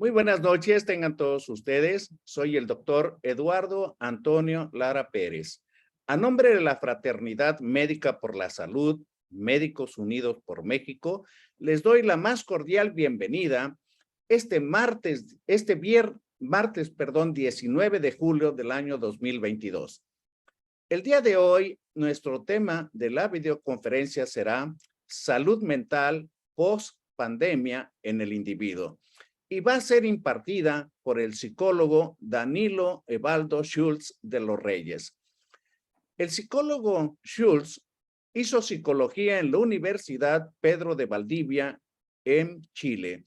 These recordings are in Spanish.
Muy buenas noches, tengan todos ustedes. Soy el doctor Eduardo Antonio Lara Pérez. A nombre de la Fraternidad Médica por la Salud, Médicos Unidos por México, les doy la más cordial bienvenida martes 19 de julio del año 2022. El día de hoy, nuestro tema de la videoconferencia será salud mental post pandemia en el individuo y va a ser impartida por el psicólogo Danilo Evaldo Schultz de los Reyes. El psicólogo Schultz hizo psicología en la Universidad Pedro de Valdivia en Chile.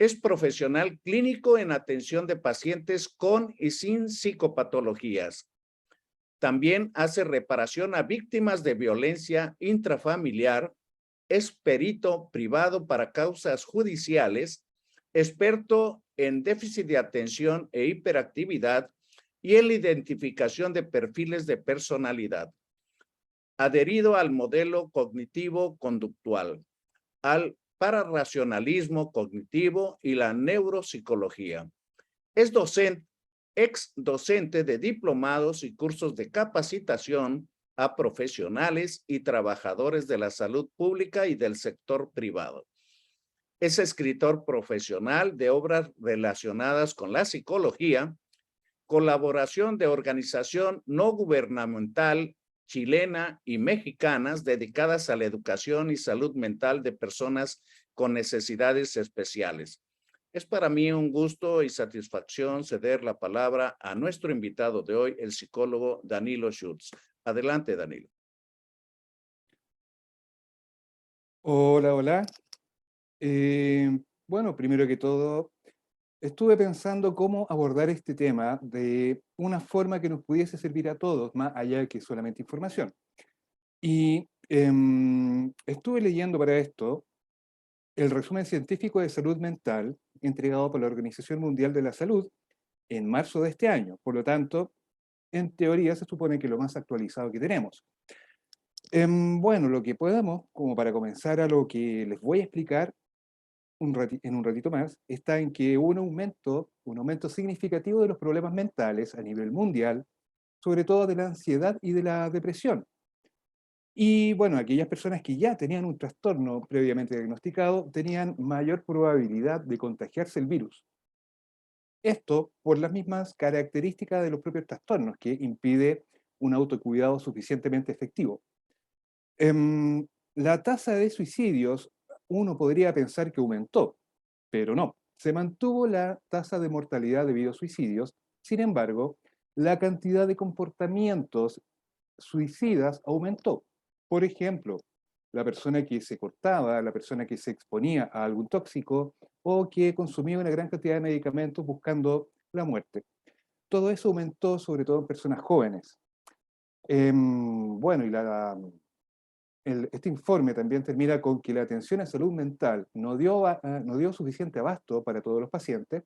Es profesional clínico en atención de pacientes con y sin psicopatologías. También hace reparación a víctimas de violencia intrafamiliar, es perito privado para causas judiciales, experto en déficit de atención e hiperactividad y en la identificación de perfiles de personalidad. Adherido al modelo cognitivo-conductual, al pararracionalismo cognitivo y la neuropsicología. Es ex docente de diplomados y cursos de capacitación a profesionales y trabajadores de la salud pública y del sector privado. Es escritor profesional de obras relacionadas con la psicología, colaboración de organización no gubernamental chilena y mexicanas dedicadas a la educación y salud mental de personas con necesidades especiales. Es para mí un gusto y satisfacción ceder la palabra a nuestro invitado de hoy, el psicólogo Danilo Schultz. Adelante, Danilo. Hola, hola. Bueno, primero que todo, estuve pensando cómo abordar este tema de una forma que nos pudiese servir a todos, más allá que solamente información. Y estuve leyendo para esto el resumen científico de salud mental entregado por la Organización Mundial de la Salud en marzo de este año. Por lo tanto, en teoría se supone que lo más actualizado que tenemos. Bueno, lo que podamos, como para comenzar a lo que les voy a explicar, en un ratito más, está en que hubo un aumento significativo de los problemas mentales a nivel mundial, sobre todo de la ansiedad y de la depresión. Y bueno, aquellas personas que ya tenían un trastorno previamente diagnosticado tenían mayor probabilidad de contagiarse el virus. Esto por las mismas características de los propios trastornos, que impide un autocuidado suficientemente efectivo. Em, la tasa de suicidios, uno podría pensar que aumentó, pero no, se mantuvo la tasa de mortalidad debido a suicidios. Sin embargo, la cantidad de comportamientos suicidas aumentó. Por ejemplo, la persona que se cortaba, la persona que se exponía a algún tóxico o que consumía una gran cantidad de medicamentos buscando la muerte. Todo eso aumentó sobre todo en personas jóvenes. Bueno, y este informe también termina con que la atención a salud mental no dio suficiente abasto para todos los pacientes,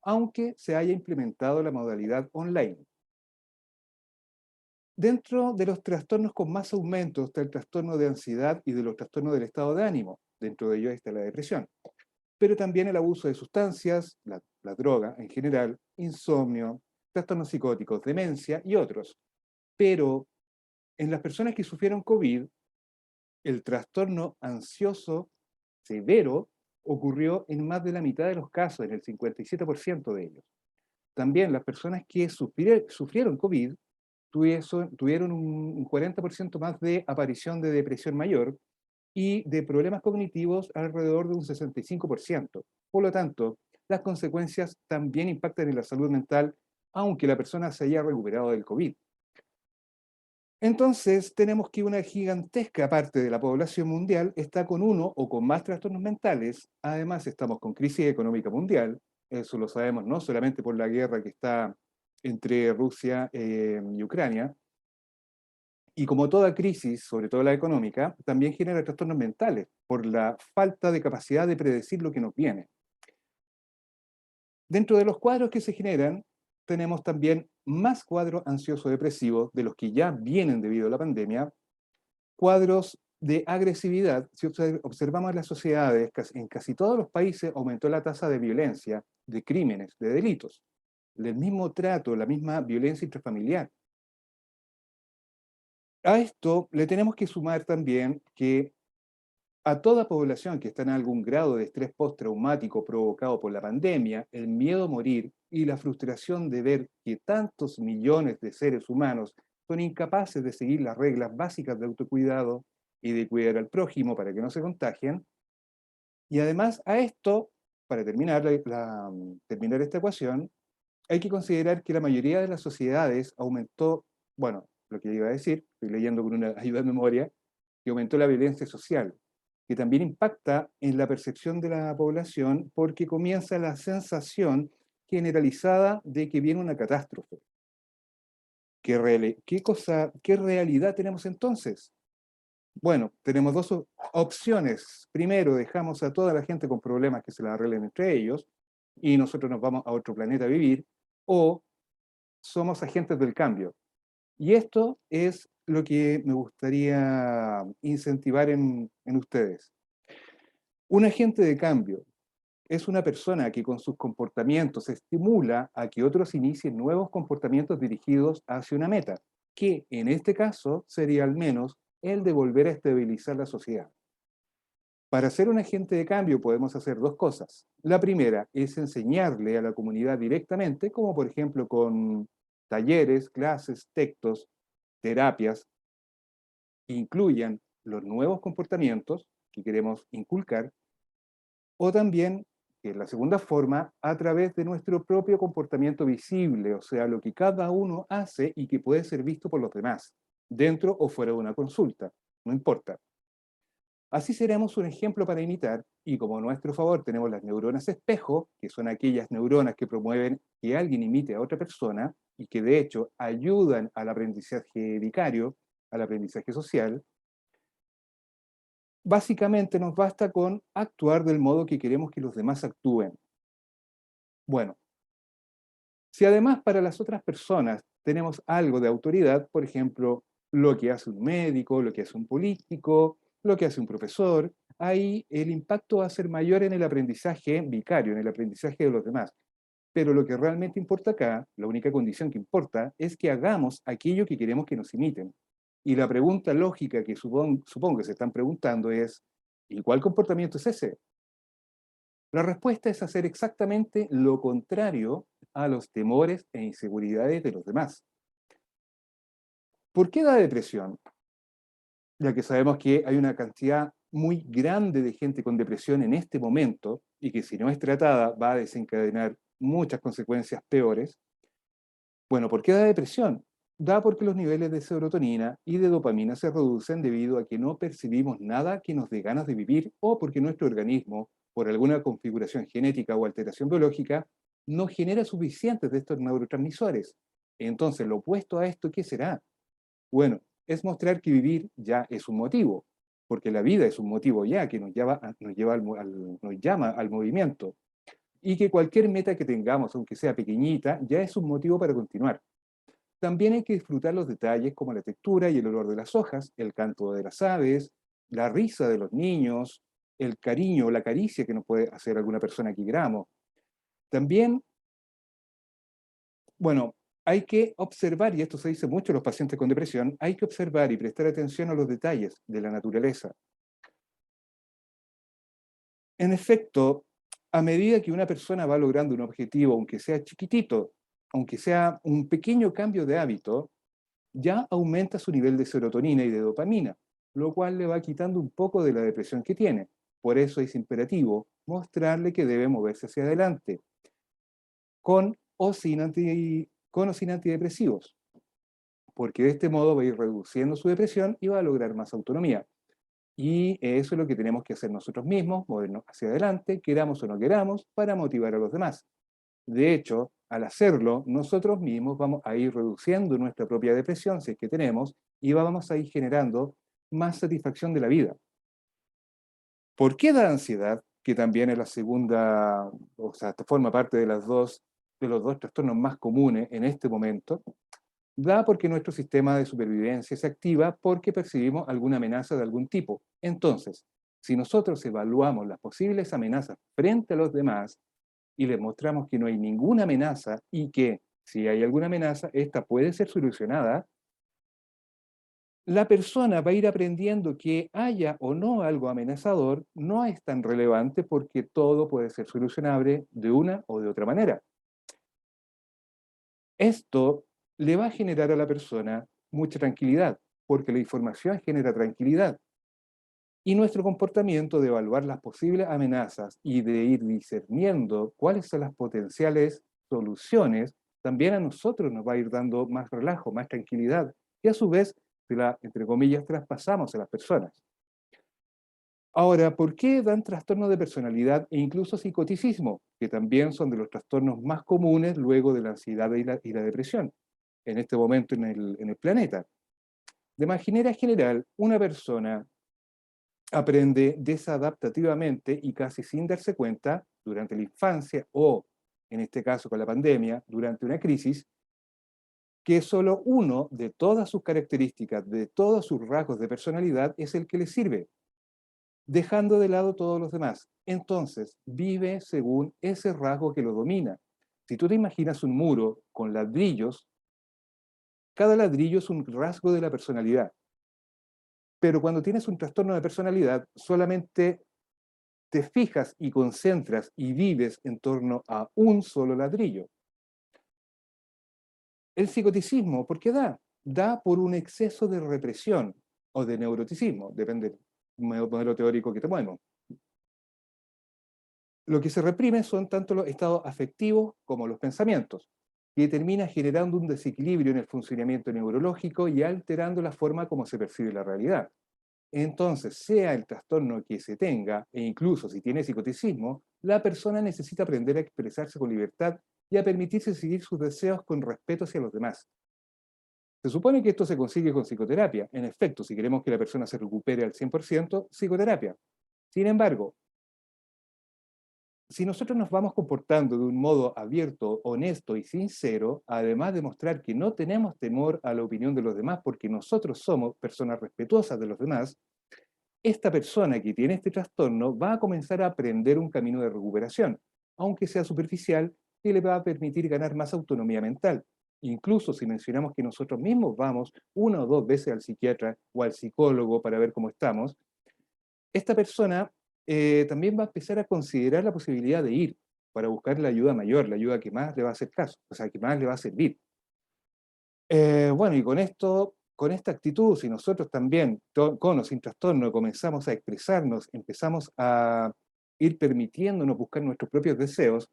aunque se haya implementado la modalidad online. Dentro de los trastornos con más aumento está el trastorno de ansiedad y de los trastornos del estado de ánimo. Dentro de ellos está la depresión. Pero también el abuso de sustancias, la droga en general, insomnio, trastornos psicóticos, demencia y otros. Pero en las personas que sufrieron COVID, el trastorno ansioso severo ocurrió en más de la mitad de los casos, en el 57% de ellos. También las personas que sufrieron COVID tuvieron un 40% más de aparición de depresión mayor y de problemas cognitivos alrededor de un 65%. Por lo tanto, las consecuencias también impactan en la salud mental, aunque la persona se haya recuperado del COVID. Entonces, tenemos que una gigantesca parte de la población mundial está con uno o con más trastornos mentales. Además, estamos con crisis económica mundial. Eso lo sabemos no solamente por la guerra que está entre Rusia y Ucrania. Y como toda crisis, sobre todo la económica, también genera trastornos mentales por la falta de capacidad de predecir lo que nos viene. Dentro de los cuadros que se generan, tenemos también más cuadros ansioso-depresivos de los que ya vienen debido a la pandemia, cuadros de agresividad, si observamos las sociedades, en casi todos los países aumentó la tasa de violencia, de crímenes, de delitos, el mismo trato, la misma violencia intrafamiliar. A esto le tenemos que sumar también que a toda población que está en algún grado de estrés postraumático provocado por la pandemia, el miedo a morir y la frustración de ver que tantos millones de seres humanos son incapaces de seguir las reglas básicas de autocuidado y de cuidar al prójimo para que no se contagien. Y además a esto, para terminar, terminar esta ecuación, hay que considerar que la mayoría de las sociedades aumentó, bueno, lo que iba a decir, estoy leyendo con una ayuda de memoria, que aumentó la violencia social, que también impacta en la percepción de la población porque comienza la sensación generalizada de que viene una catástrofe. ¿Qué realidad tenemos entonces? Bueno, tenemos dos opciones. Primero, dejamos a toda la gente con problemas que se la arreglen entre ellos y nosotros nos vamos a otro planeta a vivir, o somos agentes del cambio. Y esto es lo que me gustaría incentivar en ustedes. Un agente de cambio es una persona que con sus comportamientos estimula a que otros inicien nuevos comportamientos dirigidos hacia una meta, que en este caso sería al menos el de volver a estabilizar la sociedad. Para ser un agente de cambio podemos hacer dos cosas. La primera es enseñarle a la comunidad directamente, como por ejemplo con talleres, clases, textos, terapias, que incluyan los nuevos comportamientos que queremos inculcar, o también, que es la segunda forma, a través de nuestro propio comportamiento visible, o sea, lo que cada uno hace y que puede ser visto por los demás, dentro o fuera de una consulta, no importa. Así seremos un ejemplo para imitar, y como a nuestro favor tenemos las neuronas espejo, que son aquellas neuronas que promueven que alguien imite a otra persona y que de hecho ayudan al aprendizaje vicario, al aprendizaje social. Básicamente nos basta con actuar del modo que queremos que los demás actúen. Bueno, si además para las otras personas tenemos algo de autoridad, por ejemplo, lo que hace un médico, lo que hace un político, lo que hace un profesor, ahí el impacto va a ser mayor en el aprendizaje vicario, en el aprendizaje de los demás. Pero lo que realmente importa acá, la única condición que importa, es que hagamos aquello que queremos que nos imiten. Y la pregunta lógica que supongo que se están preguntando es, ¿y cuál comportamiento es ese? La respuesta es hacer exactamente lo contrario a los temores e inseguridades de los demás. ¿Por qué da depresión? Ya que sabemos que hay una cantidad muy grande de gente con depresión en este momento y que si no es tratada va a desencadenar muchas consecuencias peores. Bueno, ¿por qué da depresión? Da porque los niveles de serotonina y de dopamina se reducen debido a que no percibimos nada que nos dé ganas de vivir o porque nuestro organismo, por alguna configuración genética o alteración biológica, no genera suficientes de estos neurotransmisores. Entonces, lo opuesto a esto, ¿qué será? Bueno, es mostrar que vivir ya es un motivo, porque la vida es un motivo ya que nos llama al movimiento y que cualquier meta que tengamos, aunque sea pequeñita, ya es un motivo para continuar. También hay que disfrutar los detalles como la textura y el olor de las hojas, el canto de las aves, la risa de los niños, el cariño, la caricia que nos puede hacer alguna persona que queramos. También, bueno, hay que observar, y esto se dice mucho a los pacientes con depresión, hay que observar y prestar atención a los detalles de la naturaleza. En efecto, a medida que una persona va logrando un objetivo, aunque sea chiquitito, aunque sea un pequeño cambio de hábito, ya aumenta su nivel de serotonina y de dopamina, lo cual le va quitando un poco de la depresión que tiene. Por eso es imperativo mostrarle que debe moverse hacia adelante, con o sin antidepresivos, porque de este modo va a ir reduciendo su depresión y va a lograr más autonomía. Y eso es lo que tenemos que hacer nosotros mismos, movernos hacia adelante, queramos o no queramos, para motivar a los demás. De hecho, al hacerlo, nosotros mismos vamos a ir reduciendo nuestra propia depresión, si es que tenemos, y vamos a ir generando más satisfacción de la vida. ¿Por qué da ansiedad? Que también es la segunda, o sea, forma parte de los dos trastornos más comunes en este momento. Da porque nuestro sistema de supervivencia se activa porque percibimos alguna amenaza de algún tipo. Entonces, si nosotros evaluamos las posibles amenazas frente a los demás y les mostramos que no hay ninguna amenaza y que si hay alguna amenaza, esta puede ser solucionada, la persona va a ir aprendiendo que haya o no algo amenazador, no es tan relevante porque todo puede ser solucionable de una o de otra manera. Esto le va a generar a la persona mucha tranquilidad, porque la información genera tranquilidad. Y nuestro comportamiento de evaluar las posibles amenazas y de ir discerniendo cuáles son las potenciales soluciones, también a nosotros nos va a ir dando más relajo, más tranquilidad, y a su vez, entre comillas, traspasamos a las personas. Ahora, ¿por qué dan trastornos de personalidad e incluso psicoticismo, que también son de los trastornos más comunes luego de la ansiedad y la depresión en este momento en el planeta? De manera general, una persona aprende desadaptativamente y casi sin darse cuenta durante la infancia o, en este caso con la pandemia, durante una crisis, que solo uno de todas sus características, de todos sus rasgos de personalidad es el que le sirve, dejando de lado todos los demás. Entonces, vive según ese rasgo que lo domina. Si tú te imaginas un muro con ladrillos, cada ladrillo es un rasgo de la personalidad. Pero cuando tienes un trastorno de personalidad, solamente te fijas y concentras y vives en torno a un solo ladrillo. El psicoticismo, ¿por qué da? Da por un exceso de represión o de neuroticismo, depende del modelo teórico que tomemos. Lo que se reprime son tanto los estados afectivos como los pensamientos, que termina generando un desequilibrio en el funcionamiento neurológico y alterando la forma como se percibe la realidad. Entonces, sea el trastorno que se tenga, e incluso si tiene psicoticismo, la persona necesita aprender a expresarse con libertad y a permitirse seguir sus deseos con respeto hacia los demás. Se supone que esto se consigue con psicoterapia. En efecto, si queremos que la persona se recupere al 100%, psicoterapia. Sin embargo, si nosotros nos vamos comportando de un modo abierto, honesto y sincero, además de mostrar que no tenemos temor a la opinión de los demás porque nosotros somos personas respetuosas de los demás, esta persona que tiene este trastorno va a comenzar a aprender un camino de recuperación, aunque sea superficial, que le va a permitir ganar más autonomía mental. Incluso si mencionamos que nosotros mismos vamos una o dos veces al psiquiatra o al psicólogo para ver cómo estamos, esta persona también va a empezar a considerar la posibilidad de ir para buscar la ayuda mayor, la ayuda que más le va a hacer caso, o sea, que más le va a servir. Bueno, y con esto, con esta actitud, si nosotros también, con o sin trastorno, comenzamos a expresarnos, empezamos a ir permitiéndonos buscar nuestros propios deseos,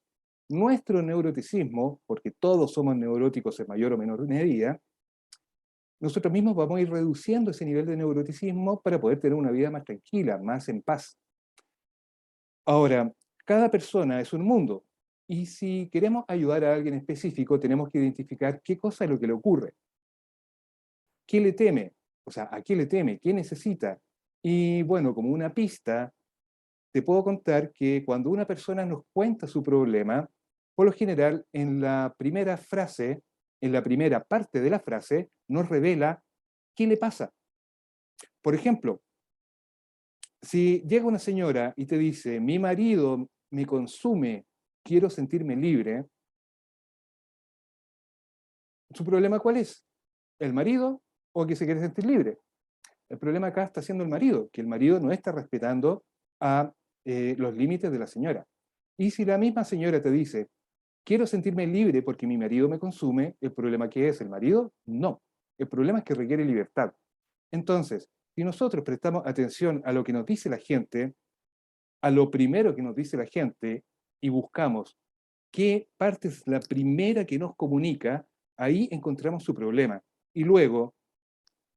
nuestro neuroticismo, porque todos somos neuróticos en mayor o menor medida, nosotros mismos vamos a ir reduciendo ese nivel de neuroticismo para poder tener una vida más tranquila, más en paz. Ahora, cada persona es un mundo, y si queremos ayudar a alguien específico, tenemos que identificar qué cosa es lo que le ocurre. ¿Qué le teme? O sea, ¿a qué le teme? ¿Qué necesita? Y bueno, como una pista, te puedo contar que cuando una persona nos cuenta su problema, por lo general en la primera frase, en la primera parte de la frase, nos revela qué le pasa. Por ejemplo, si llega una señora y te dice, mi marido me consume, quiero sentirme libre, ¿su problema cuál es? ¿El marido o que se quiere sentir libre? El problema acá está siendo el marido, que el marido no está respetando a los límites de la señora. Y si la misma señora te dice, quiero sentirme libre porque mi marido me consume, ¿el problema qué es? ¿El marido? No. El problema es que requiere libertad. Entonces, si nosotros prestamos atención a lo que nos dice la gente, a lo primero que nos dice la gente, y buscamos qué parte es la primera que nos comunica, ahí encontramos su problema. Y luego,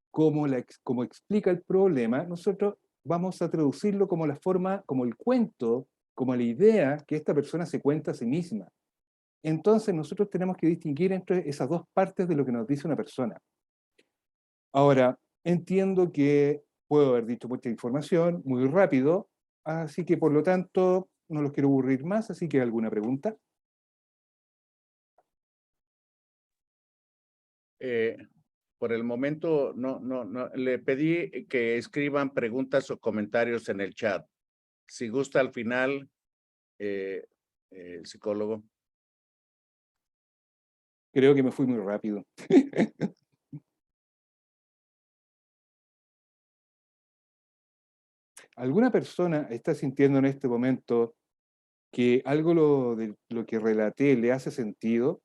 como explica el problema, nosotros vamos a traducirlo como la forma, como el cuento, como la idea que esta persona se cuenta a sí misma. Entonces nosotros tenemos que distinguir entre esas dos partes de lo que nos dice una persona. Ahora, entiendo que puedo haber dicho mucha información muy rápido, así que por lo tanto no los quiero aburrir más, así que alguna pregunta. Eh, por el momento, no. Le pedí que escriban preguntas o comentarios en el chat. Si gusta al final, psicólogo. Creo que me fui muy rápido. ¿Alguna persona está sintiendo en este momento que algo de lo que relaté le hace sentido?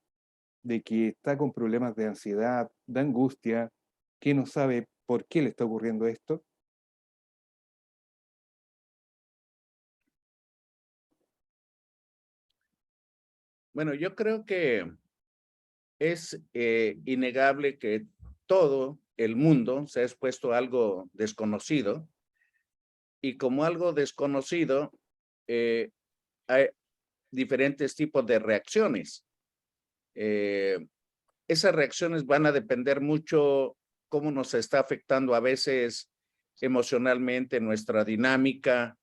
De que está con problemas de ansiedad, de angustia, que no sabe por qué le está ocurriendo esto. Bueno, yo creo que es innegable que todo el mundo se ha expuesto a algo desconocido y como algo desconocido hay diferentes tipos de reacciones. Esas reacciones van a depender mucho cómo nos está afectando a veces emocionalmente nuestra dinámica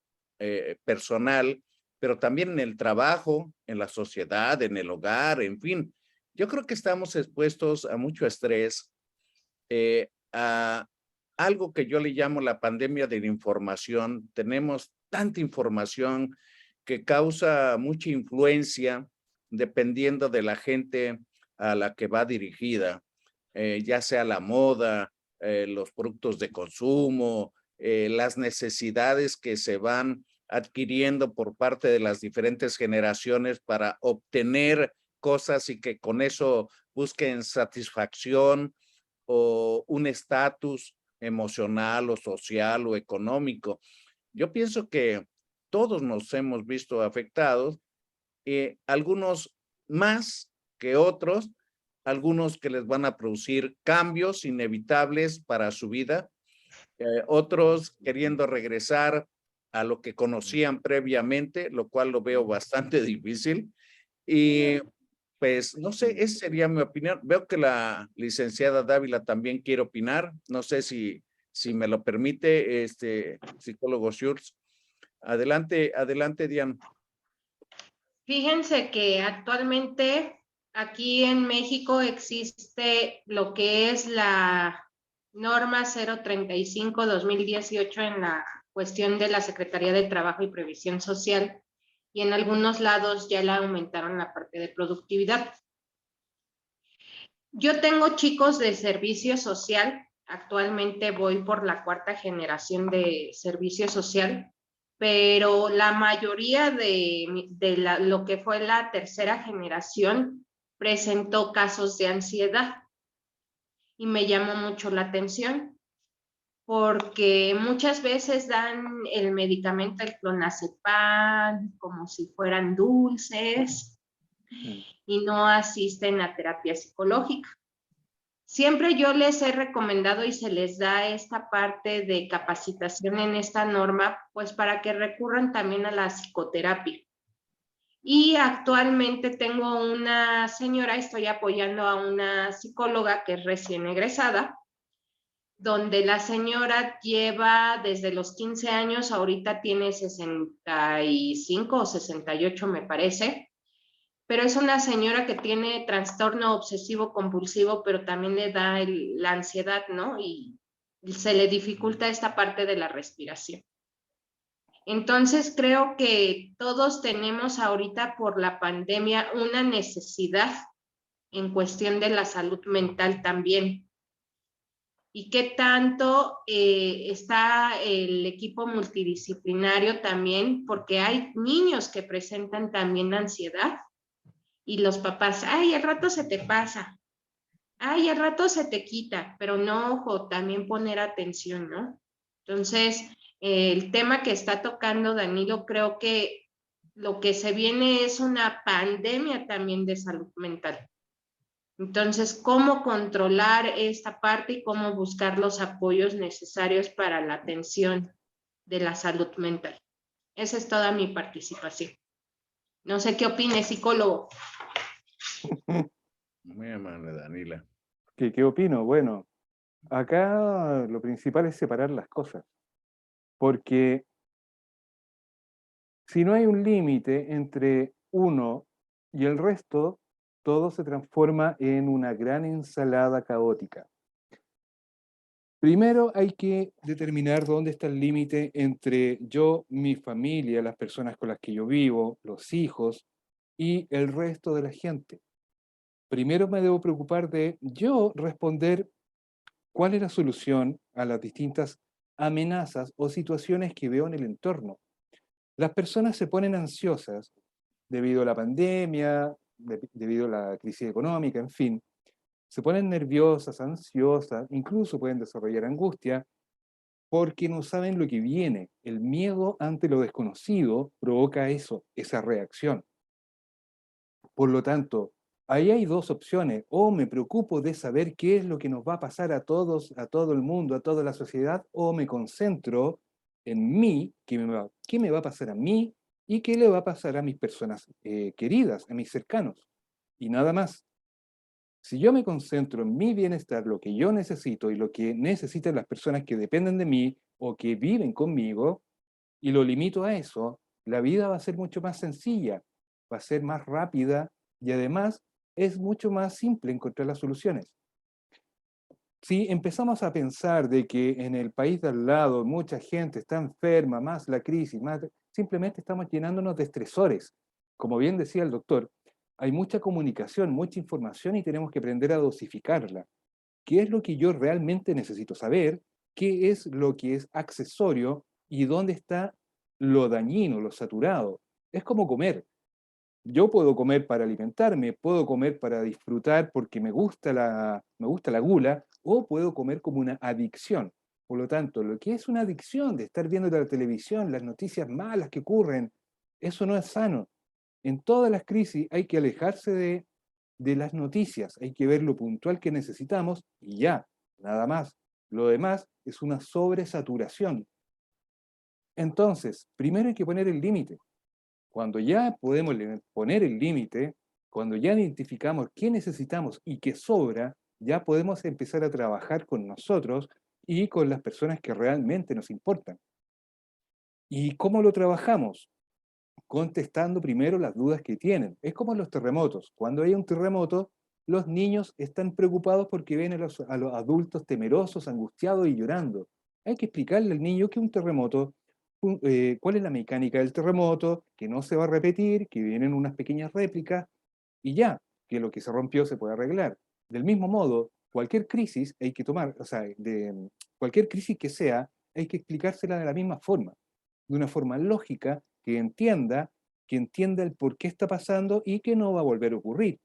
personal, pero también en el trabajo, en la sociedad, en el hogar, en fin. Yo creo que estamos expuestos a mucho estrés, a algo que yo le llamo la pandemia de la información. Tenemos tanta información que causa mucha influencia dependiendo de la gente a la que va dirigida, ya sea la moda, los productos de consumo, las necesidades que se van adquiriendo por parte de las diferentes generaciones para obtener cosas y que con eso busquen satisfacción o un estatus emocional o social o económico. Yo pienso que todos nos hemos visto afectados, algunos más que otros, algunos que les van a producir cambios inevitables para su vida, otros queriendo regresar a lo que conocían previamente, lo cual lo veo bastante difícil. Y pues no sé, esa sería mi opinión. Veo que la licenciada Dávila también quiere opinar. No sé si me lo permite, psicólogo Schurz. Adelante, adelante, Diana. Fíjense que actualmente aquí en México existe lo que es la norma 035-2018 en la cuestión de la Secretaría de Trabajo y Previsión Social, y en algunos lados ya la aumentaron la parte de productividad. Yo tengo chicos de servicio social, actualmente voy por la 4ª generación de servicio social, pero la mayoría de lo que fue la 3ª generación presentó casos de ansiedad y me llamó mucho la atención porque muchas veces dan el medicamento, el clonazepam, como si fueran dulces y no asisten a terapia psicológica. Siempre yo les he recomendado y se les da esta parte de capacitación en esta norma, pues para que recurran también a la psicoterapia. Y actualmente tengo una señora, estoy apoyando a una psicóloga que es recién egresada, donde la señora lleva desde los 15 años, ahorita tiene 65 o 68 me parece, pero es una señora que tiene trastorno obsesivo compulsivo, pero también le da la ansiedad, ¿no? Y se le dificulta esta parte de la respiración. Entonces creo que todos tenemos ahorita por la pandemia una necesidad en cuestión de la salud mental también. ¿Y qué tanto está el equipo multidisciplinario también? Porque hay niños que presentan también ansiedad y los papás, ay, al rato se te pasa, ay, al rato se te quita, pero no, ojo, también poner atención, ¿no? Entonces, el tema que está tocando Danilo, creo que lo que se viene es una pandemia también de salud mental. Entonces, ¿cómo controlar esta parte y cómo buscar los apoyos necesarios para la atención de la salud mental? Esa es toda mi participación. No sé qué opine, psicólogo. Muy amable, Danila. ¿Qué opino? Bueno, acá lo principal es separar las cosas, porque si no hay un límite entre uno y el resto, todo se transforma en una gran ensalada caótica. Primero hay que determinar dónde está el límite entre yo, mi familia, las personas con las que yo vivo, los hijos y el resto de la gente. Primero me debo preocupar de yo responder cuál es la solución a las distintas amenazas o situaciones que veo en el entorno. Las personas se ponen ansiosas debido a la pandemia, debido a la crisis económica, en fin. Se ponen nerviosas, ansiosas, incluso pueden desarrollar angustia porque no saben lo que viene. El miedo ante lo desconocido provoca eso, esa reacción. Por lo tanto, ahí hay dos opciones. O me preocupo de saber qué es lo que nos va a pasar a todos, a todo el mundo, a toda la sociedad, o me concentro en mí, qué me va a pasar a mí y qué le va a pasar a mis personas queridas, a mis cercanos. Y nada más. Si yo me concentro en mi bienestar, lo que yo necesito y lo que necesitan las personas que dependen de mí o que viven conmigo, y lo limito a eso, la vida va a ser mucho más sencilla, va a ser más rápida y además es mucho más simple encontrar las soluciones. Si empezamos a pensar de que en el país de al lado mucha gente está enferma, más la crisis, más, simplemente estamos llenándonos de estresores. Como bien decía el doctor, hay mucha comunicación, mucha información y tenemos que aprender a dosificarla. ¿Qué es lo que yo realmente necesito saber? ¿Qué es lo que es accesorio? ¿Y dónde está lo dañino, lo saturado? Es como comer. Yo puedo comer para alimentarme, puedo comer para disfrutar porque me gusta la gula, o puedo comer como una adicción. Por lo tanto, lo que es una adicción de estar viendo la televisión, las noticias malas que ocurren, eso no es sano. En todas las crisis hay que alejarse de las noticias, hay que ver lo puntual que necesitamos y ya, nada más. Lo demás es una sobresaturación. Entonces, primero hay que poner el límite. Cuando ya podemos poner el límite, cuando ya identificamos qué necesitamos y qué sobra, ya podemos empezar a trabajar con nosotros y con las personas que realmente nos importan. ¿Y cómo lo trabajamos? Contestando primero las dudas que tienen. Es como los terremotos. Cuando hay un terremoto, los niños están preocupados porque ven a los adultos temerosos, angustiados y llorando. Hay que explicarle al niño que un terremoto, cuál es la mecánica del terremoto, que no se va a repetir, que vienen unas pequeñas réplicas y ya, que lo que se rompió se puede arreglar. Del mismo modo, cualquier crisis hay que tomar, o sea, cualquier crisis que sea, hay que explicársela de la misma forma, de una forma lógica que entienda el por qué está pasando y que no va a volver a ocurrir.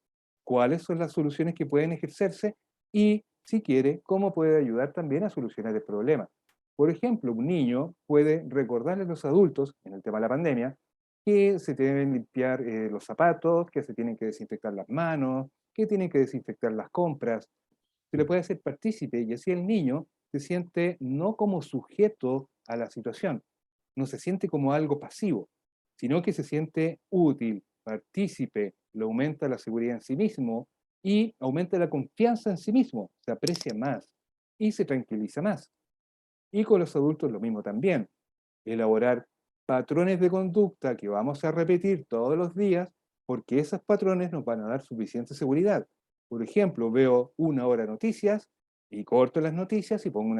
Cuáles son las soluciones que pueden ejercerse y, si quiere, cómo puede ayudar también a solucionar el problema. Por ejemplo, un niño puede recordarle a los adultos, en el tema de la pandemia, que se deben limpiar los zapatos, que se tienen que desinfectar las manos, que tienen que desinfectar las compras. Se le puede hacer partícipe y así el niño se siente no como sujeto a la situación, no se siente como algo pasivo, sino que se siente útil, partícipe, le aumenta la seguridad en sí mismo y aumenta la confianza en sí mismo, se aprecia más y se tranquiliza más. Y con los adultos lo mismo también, elaborar patrones de conducta que vamos a repetir todos los días porque esos patrones nos van a dar suficiente seguridad. Por ejemplo, veo una hora de noticias y corto las noticias y pongo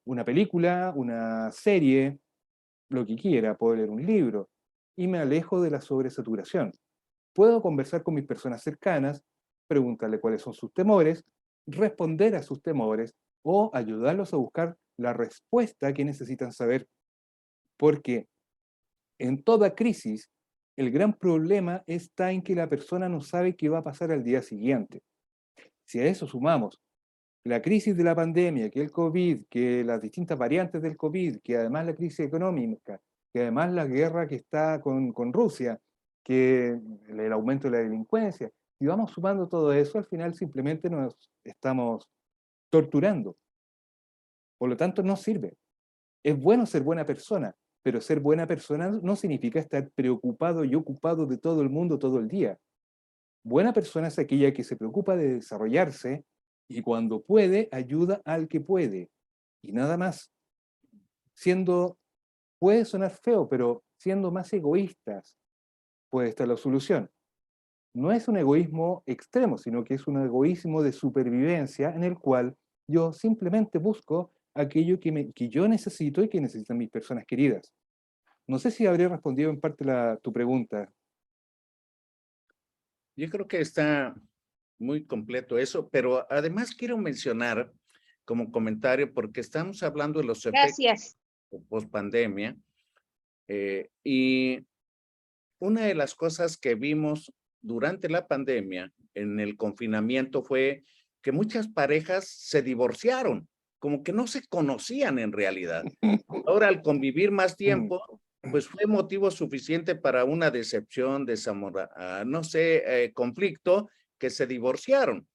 una película, una serie, lo que quiera, puedo leer un libro y me alejo de la sobresaturación. Puedo conversar con mis personas cercanas, preguntarle cuáles son sus temores, responder a sus temores o ayudarlos a buscar la respuesta que necesitan saber. Porque en toda crisis, el gran problema está en que la persona no sabe qué va a pasar al día siguiente. Si a eso sumamos la crisis de la pandemia, que el COVID, que las distintas variantes del COVID, que además la crisis económica, que además la guerra que está con Rusia, que el aumento de la delincuencia, si vamos sumando todo eso, al final simplemente nos estamos torturando. Por lo tanto, no sirve. Es bueno ser buena persona, pero ser buena persona no significa estar preocupado y ocupado de todo el mundo todo el día. Buena persona es aquella que se preocupa de desarrollarse y cuando puede, ayuda al que puede. Y nada más. Siendo, puede sonar feo, pero siendo más egoístas puede estar la solución. no es un egoísmo extremo, sino que es un egoísmo de supervivencia en el cual yo simplemente busco aquello que yo necesito y que necesitan mis personas queridas. No sé si habría respondido en parte tu pregunta. Yo creo que está muy completo eso, pero además quiero mencionar como comentario, porque estamos hablando de los efectos Gracias. post pandemia, y una de las cosas que vimos durante la pandemia en el confinamiento fue que muchas parejas se divorciaron, como que no se conocían en realidad. Ahora, al convivir más Mm, tiempo, pues fue motivo suficiente para una decepción, desamor, no sé, conflicto, que se divorciaron.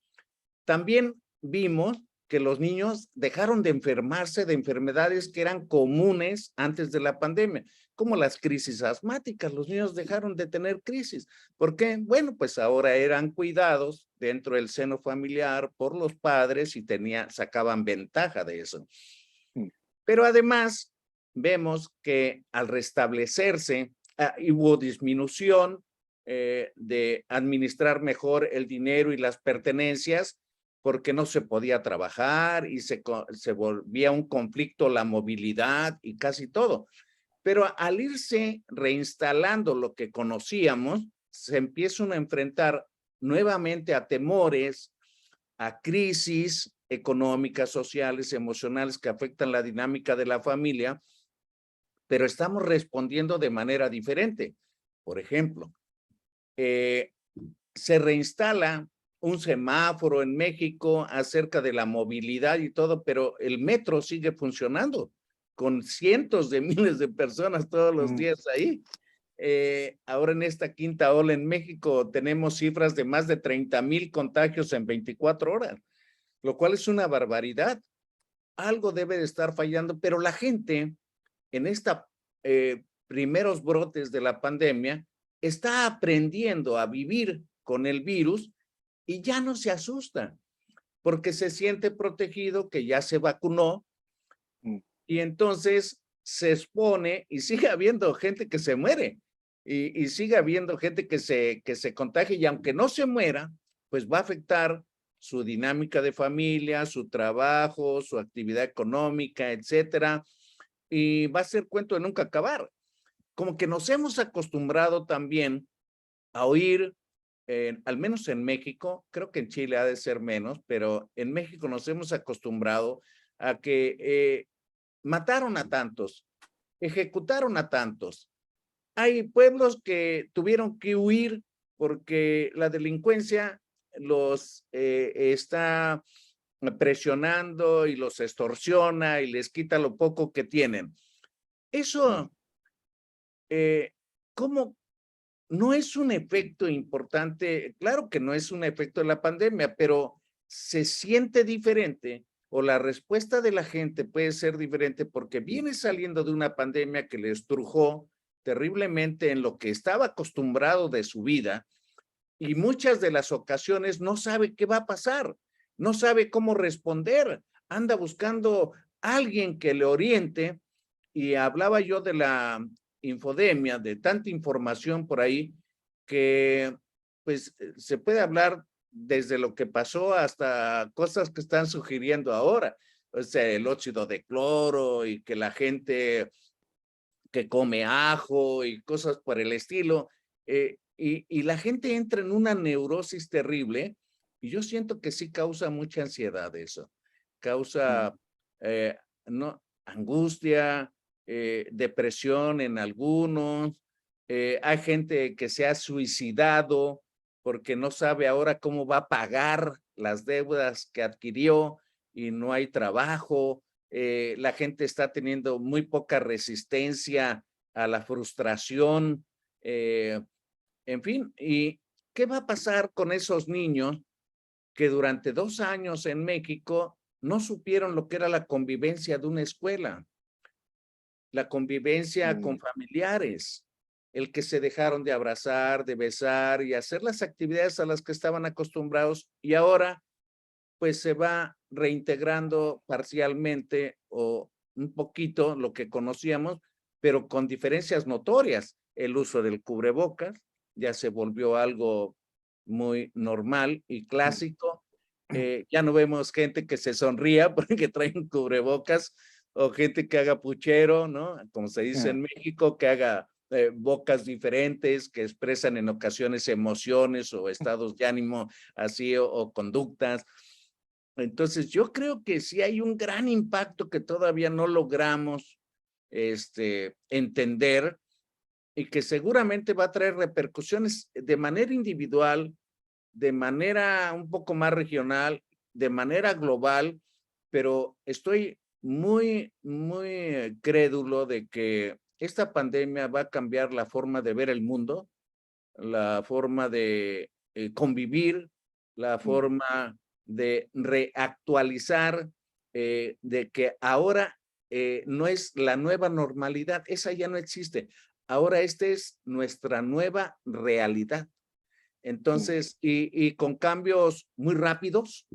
También vimos que los niños dejaron de enfermarse de enfermedades que eran comunes antes de la pandemia, como las crisis asmáticas. Los niños dejaron de tener crisis. ¿Por qué? Bueno, pues ahora eran cuidados dentro del seno familiar por los padres y sacaban ventaja de eso. mm, Pero además vemos que al restablecerse, hubo disminución de administrar mejor el dinero y las pertenencias, porque no se podía trabajar y se volvía un conflicto la movilidad y casi todo. Pero al irse reinstalando lo que conocíamos, se empiezan a enfrentar nuevamente a temores, a crisis económicas, sociales, emocionales que afectan la dinámica de la familia, pero estamos respondiendo de manera diferente. Por ejemplo, se reinstala un semáforo en México acerca de la movilidad y todo, pero el metro sigue funcionando con cientos de miles de personas todos los mm. días ahí. Ahora en esta quinta ola en México tenemos cifras de más de 30,000 contagios en 24 horas, lo cual es una barbaridad. Algo debe de estar fallando, pero la gente en esta primeros brotes de la pandemia está aprendiendo a vivir con el virus y ya no se asusta porque se siente protegido, que ya se vacunó Mm. y entonces se expone y sigue habiendo gente que se muere y sigue habiendo gente que se contagie y aunque no se muera, pues va a afectar su dinámica de familia, su trabajo, su actividad económica, etcétera, y va a ser cuento de nunca acabar. Como que nos hemos acostumbrado también a oír, al menos en México, creo que en Chile ha de ser menos, pero en México nos hemos acostumbrado a que mataron a tantos, ejecutaron a tantos. Hay pueblos que tuvieron que huir porque la delincuencia los está presionando y los extorsiona y les quita lo poco que tienen. Eso, ¿cómo no es un efecto importante? Claro que no es un efecto de la pandemia, pero se siente diferente o la respuesta de la gente puede ser diferente porque viene saliendo de una pandemia que le estrujó terriblemente en lo que estaba acostumbrado de su vida y muchas de las ocasiones no sabe qué va a pasar, no sabe cómo responder, anda buscando a alguien que le oriente y hablaba yo de la infodemia, de tanta información por ahí, que pues se puede hablar desde lo que pasó hasta cosas que están sugiriendo ahora, o sea, el óxido de cloro y que la gente que come ajo y cosas por el estilo, y la gente entra en una neurosis terrible, y yo siento que sí causa mucha ansiedad eso, Mm. causa no, angustia, depresión en algunos, hay gente que se ha suicidado porque no sabe ahora cómo va a pagar las deudas que adquirió y no hay trabajo, la gente está teniendo muy poca resistencia a la frustración, en fin, ¿y qué va a pasar con esos niños que durante 2 años en México no supieron lo que era la convivencia de una escuela, la convivencia con Mm. familiares, el que se dejaron de abrazar, de besar y hacer las actividades a las que estaban acostumbrados y ahora pues se va reintegrando parcialmente o un poquito lo que conocíamos, pero con diferencias notorias? El uso del cubrebocas ya se volvió algo muy normal y clásico. Ya no vemos gente que se sonría porque traen cubrebocas o gente que haga puchero, ¿no? Como se dice en México, que haga bocas diferentes, que expresan en ocasiones emociones o estados de ánimo así o conductas. Entonces, yo creo que sí hay un gran impacto que todavía no logramos entender y que seguramente va a traer repercusiones de manera individual, de manera un poco más regional, de manera global, pero estoy muy crédulo de que esta pandemia va a cambiar la forma de ver el mundo, la forma de convivir, la forma de reactualizar, de que ahora no es la nueva normalidad, esa ya no existe. Ahora esta es nuestra nueva realidad. Entonces, y con cambios muy rápidos,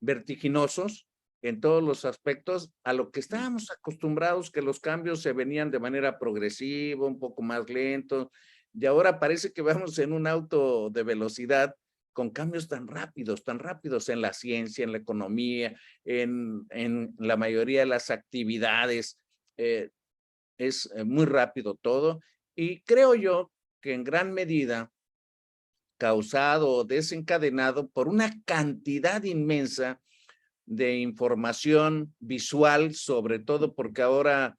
vertiginosos en todos los aspectos, a lo que estábamos acostumbrados, que los cambios se venían de manera progresiva, un poco más lento, y ahora parece que vamos en un auto de velocidad con cambios tan rápidos en la ciencia, en la economía, en la mayoría de las actividades. Es muy rápido todo, y creo yo que en gran medida causado o desencadenado por una cantidad inmensa de información visual, sobre todo porque ahora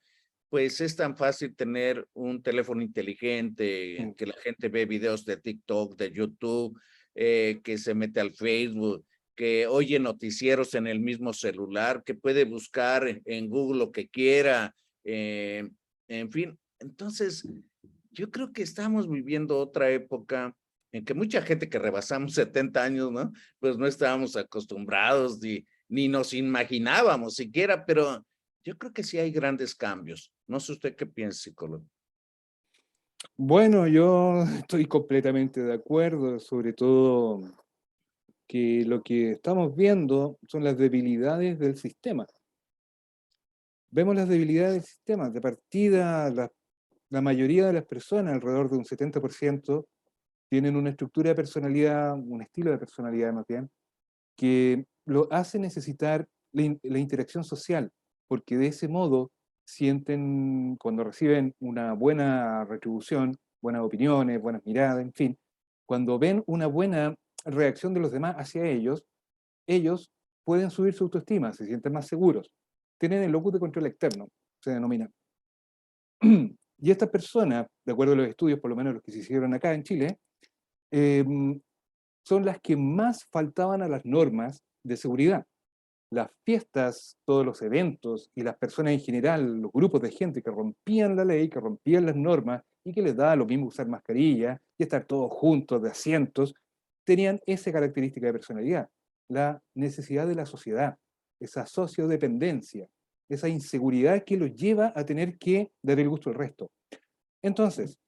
pues es tan fácil tener un teléfono inteligente, que la gente ve videos de TikTok, de YouTube, que se mete al Facebook, que oye noticieros en el mismo celular, que puede buscar en Google lo que quiera, en fin. Entonces, yo creo que estamos viviendo otra época en que mucha gente que rebasamos 70 años, ¿no? Pues no estábamos acostumbrados ni nos imaginábamos siquiera, pero yo creo que sí hay grandes cambios. No sé usted qué piensa, psicólogo. Bueno, yo estoy completamente de acuerdo, sobre todo que lo que estamos viendo son las debilidades del sistema. Vemos las debilidades del sistema. De partida, la mayoría de las personas, alrededor de un 70%, tienen una estructura de personalidad, un estilo de personalidad más bien, que lo hace necesitar la interacción social, porque de ese modo sienten, cuando reciben una buena retribución, buenas opiniones, buenas miradas, en fin, cuando ven una buena reacción de los demás hacia ellos pueden subir su autoestima, se sienten más seguros. Tienen el locus de control externo, se denomina. Y estas personas, de acuerdo a los estudios, por lo menos los que se hicieron acá en Chile, son las que más faltaban a las normas de seguridad. Las fiestas, todos los eventos y las personas en general, los grupos de gente que rompían la ley, que rompían las normas y que les daba lo mismo usar mascarilla y estar todos juntos de asientos, tenían esa característica de personalidad, la necesidad de la sociedad, esa sociodependencia, esa inseguridad que los lleva a tener que dar el gusto al resto. Entonces,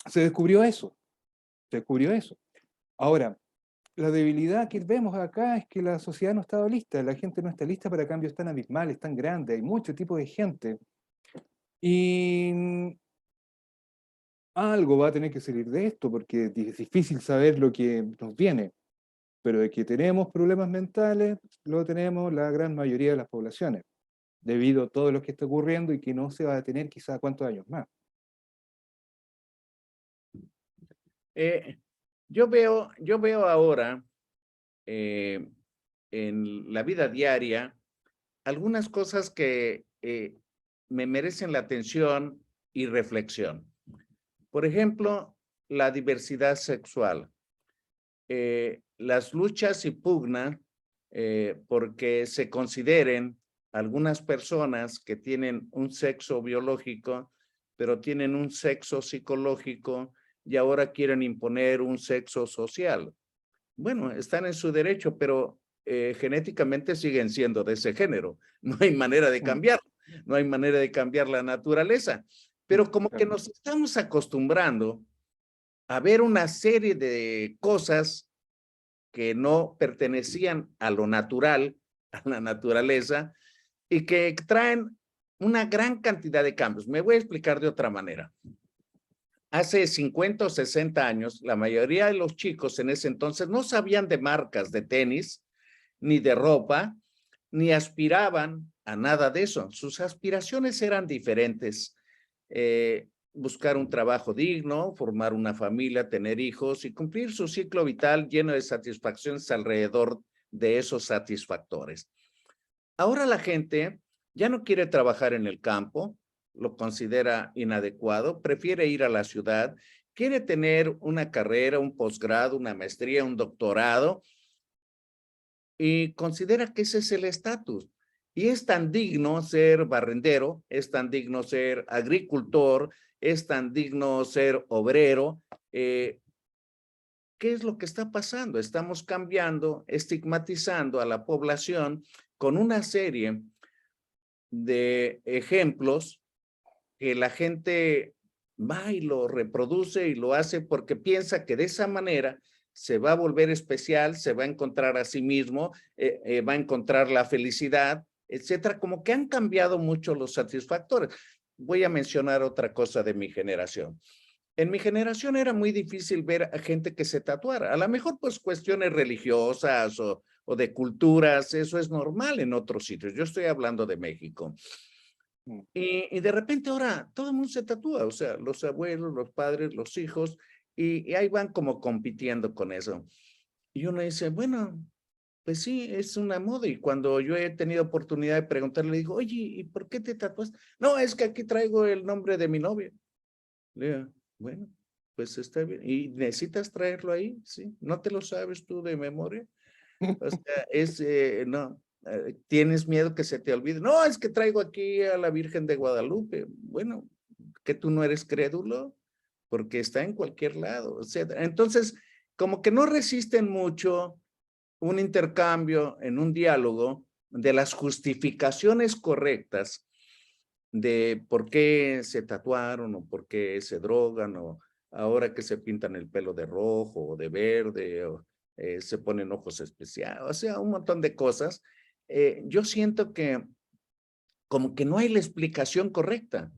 se descubrió eso, se descubrió eso. Ahora, la debilidad que vemos acá es que la sociedad no estaba lista, la gente no está lista para cambios tan abismales, tan grandes, hay mucho tipo de gente. Y algo va a tener que salir de esto, porque es difícil saber lo que nos viene. Pero de que tenemos problemas mentales, lo tenemos la gran mayoría de las poblaciones, debido a todo lo que está ocurriendo y que no se va a detener quizá cuántos años más. Yo veo ahora en la vida diaria algunas cosas que me merecen la atención y reflexión. Por ejemplo, la diversidad sexual. Las luchas y pugna porque se consideren algunas personas que tienen un sexo biológico, pero tienen un sexo psicológico y ahora quieren imponer un sexo social. Bueno, están en su derecho, pero genéticamente siguen siendo de ese género. No hay manera de cambiar, no hay manera de cambiar la naturaleza. Pero como que nos estamos acostumbrando a ver una serie de cosas que no pertenecían a lo natural, a la naturaleza, y que traen una gran cantidad de cambios. Me voy a explicar de otra manera. hace 50 o 60 años, la mayoría de los chicos en ese entonces no sabían de marcas de tenis, ni de ropa, ni aspiraban a nada de eso. Sus aspiraciones eran diferentes. Buscar un trabajo digno, formar una familia, tener hijos y cumplir su ciclo vital lleno de satisfacciones alrededor de esos satisfactores. Ahora la gente ya no quiere trabajar en el campo, lo considera inadecuado, prefiere ir a la ciudad, quiere tener una carrera, un posgrado, una maestría, un doctorado y considera que ese es el estatus. Y es tan digno ser barrendero, es tan digno ser agricultor, es tan digno ser obrero. ¿Qué es lo que está pasando? Estamos cambiando, estigmatizando a la población con una serie de ejemplos que la gente va y lo reproduce y lo hace porque piensa que de esa manera se va a volver especial, se va a encontrar a sí mismo, va a encontrar la felicidad, etcétera. Como que han cambiado mucho los satisfactores. Voy a mencionar otra cosa de mi generación. En mi generación era muy difícil ver a gente que se tatuara. A lo mejor pues cuestiones religiosas o de culturas, eso es normal en otros sitios. Yo estoy hablando de México. Y de repente ahora todo el mundo se tatúa, o sea, los abuelos, los padres, los hijos, y ahí van como compitiendo con eso. Y uno dice, bueno, pues sí, es una moda. Y cuando yo he tenido oportunidad de preguntarle, le digo, oye, ¿y por qué te tatuas? No, es que aquí traigo el nombre de mi novia. Le digo, bueno, pues está bien. ¿Y necesitas traerlo ahí? Sí, ¿no te lo sabes tú de memoria? O sea, no, tienes miedo que se te olvide. No, es que traigo aquí a la Virgen de Guadalupe. Bueno, que tú no eres crédulo, porque está en cualquier lado, etcétera. Entonces, como que no resisten mucho un intercambio en un diálogo de las justificaciones correctas de por qué se tatuaron o por qué se drogan o ahora que se pintan el pelo de rojo o de verde o se ponen ojos especiales, o sea, un montón de cosas. Yo siento que como que no hay la explicación correcta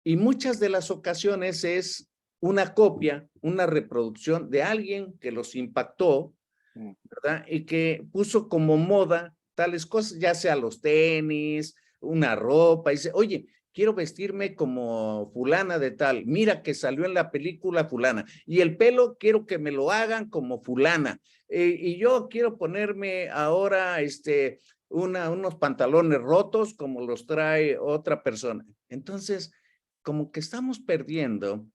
y muchas de las ocasiones es una copia, una reproducción de alguien que los impactó, ¿verdad? Y que puso como moda tales cosas, ya sea los tenis, una ropa, y dice, oye, quiero vestirme como fulana de tal, mira que salió en la película fulana, y el pelo quiero que me lo hagan como fulana, y yo quiero ponerme ahora unos pantalones rotos como los trae otra persona. Entonces, como que estamos perdiendo,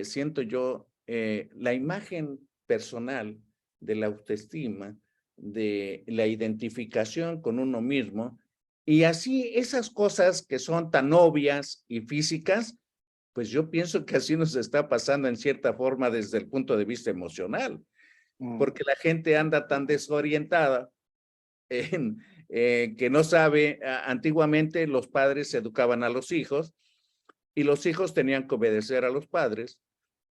siento yo, la imagen personal de la autoestima, de la identificación con uno mismo, y así esas cosas que son tan obvias y físicas, pues yo pienso que así nos está pasando en cierta forma desde el punto de vista emocional, porque la gente anda tan desorientada en, que no sabe, antiguamente los padres educaban a los hijos y los hijos tenían que obedecer a los padres,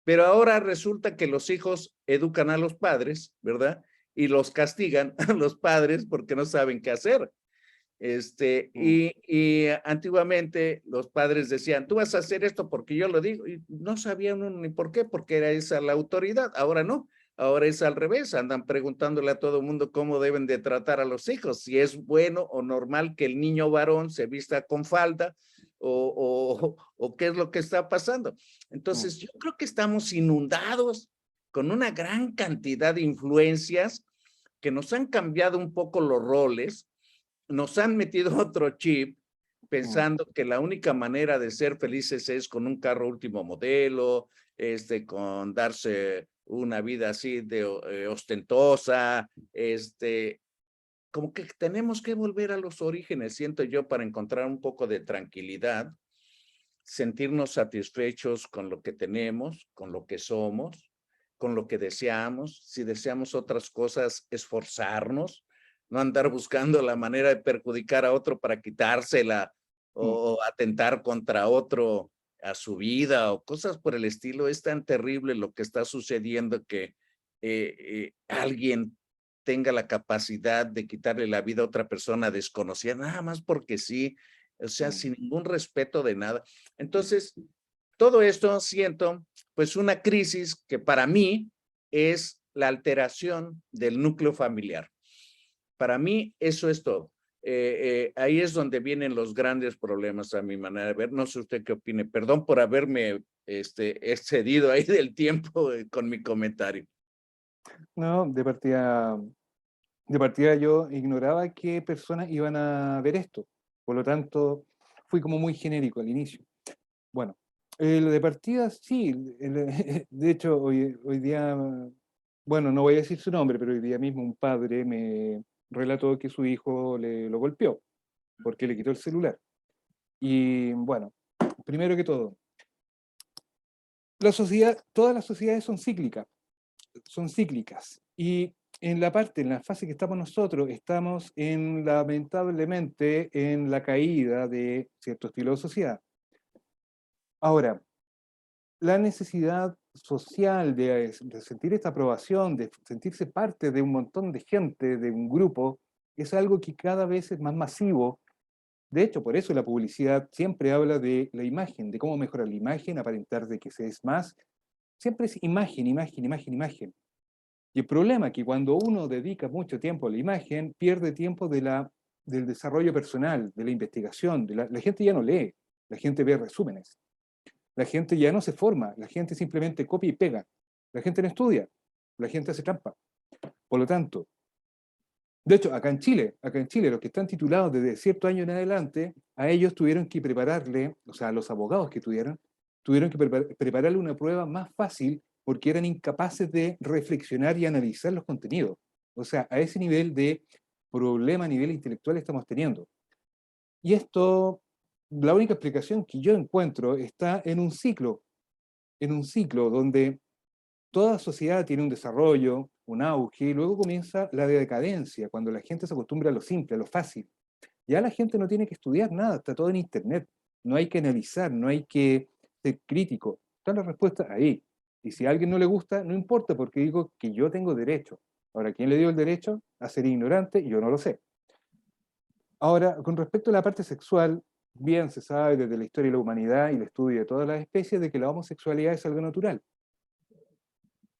pero ahora resulta que los hijos educan a los padres, ¿verdad? Y los castigan a los padres porque no saben qué hacer. Y antiguamente los padres decían, tú vas a hacer esto porque yo lo digo, y no sabían ni por qué, porque era esa la autoridad. Ahora no, ahora es al revés, andan preguntándole a todo el mundo cómo deben de tratar a los hijos, si es bueno o normal que el niño varón se vista con falda o qué es lo que está pasando. Entonces, yo creo que estamos inundados con una gran cantidad de influencias que nos han cambiado un poco los roles, nos han metido otro chip pensando que la única manera de ser felices es con un carro último modelo, con darse una vida así de ostentosa, como que tenemos que volver a los orígenes, siento yo, para encontrar un poco de tranquilidad, sentirnos satisfechos con lo que tenemos, con lo que somos, con lo que deseamos. Si deseamos otras cosas, esforzarnos, no andar buscando la manera de perjudicar a otro para quitársela o atentar contra otro a su vida o cosas por el estilo. Es tan terrible lo que está sucediendo que alguien tenga la capacidad de quitarle la vida a otra persona desconocida, nada más porque sí, o sea, sin ningún respeto de nada. Entonces, todo esto siento, pues una crisis que para mí es la alteración del núcleo familiar. Para mí eso es todo. Ahí es donde vienen los grandes problemas a mi manera de ver. No sé usted qué opine. Perdón por haberme excedido ahí del tiempo con mi comentario. No, de partida yo ignoraba qué personas iban a ver esto. Por lo tanto, fui como muy genérico al inicio. Bueno, lo de partida sí. De hecho, hoy día, bueno, no voy a decir su nombre, pero hoy día mismo un padre me relató que su hijo lo golpeó porque le quitó el celular. Y bueno, primero que todo, todas las sociedades son cíclicas. Y en la fase que estamos nosotros, estamos lamentablemente en la caída de cierto estilo de sociedad. Ahora, la necesidad social de sentir esta aprobación, de sentirse parte de un montón de gente, de un grupo, es algo que cada vez es más masivo. De hecho, por eso la publicidad siempre habla de la imagen, de cómo mejorar la imagen, aparentar de que se es más. Siempre es imagen, imagen, imagen, imagen. Y el problema es que cuando uno dedica mucho tiempo a la imagen, pierde tiempo del desarrollo personal, de la investigación. La gente ya no lee, la gente ve resúmenes. La gente ya no se forma, la gente simplemente copia y pega. La gente no estudia, la gente hace trampa. Por lo tanto, de hecho, acá en Chile, los que están titulados desde cierto año en adelante, a ellos tuvieron que prepararle, o sea, a los abogados que tuvieron que prepararle una prueba más fácil porque eran incapaces de reflexionar y analizar los contenidos. O sea, a ese nivel de problema a nivel intelectual estamos teniendo. Y esto, la única explicación que yo encuentro está en un ciclo donde toda sociedad tiene un desarrollo, un auge, y luego comienza la decadencia, cuando la gente se acostumbra a lo simple, a lo fácil. Ya la gente no tiene que estudiar nada, está todo en internet. No hay que analizar, no hay que ser crítico. Están las respuestas ahí. Y si a alguien no le gusta, no importa, porque digo que yo tengo derecho. Ahora, ¿quién le dio el derecho a ser ignorante? Yo no lo sé. Ahora, con respecto a la parte sexual, bien se sabe desde la historia de la humanidad y el estudio de todas las especies de que la homosexualidad es algo natural.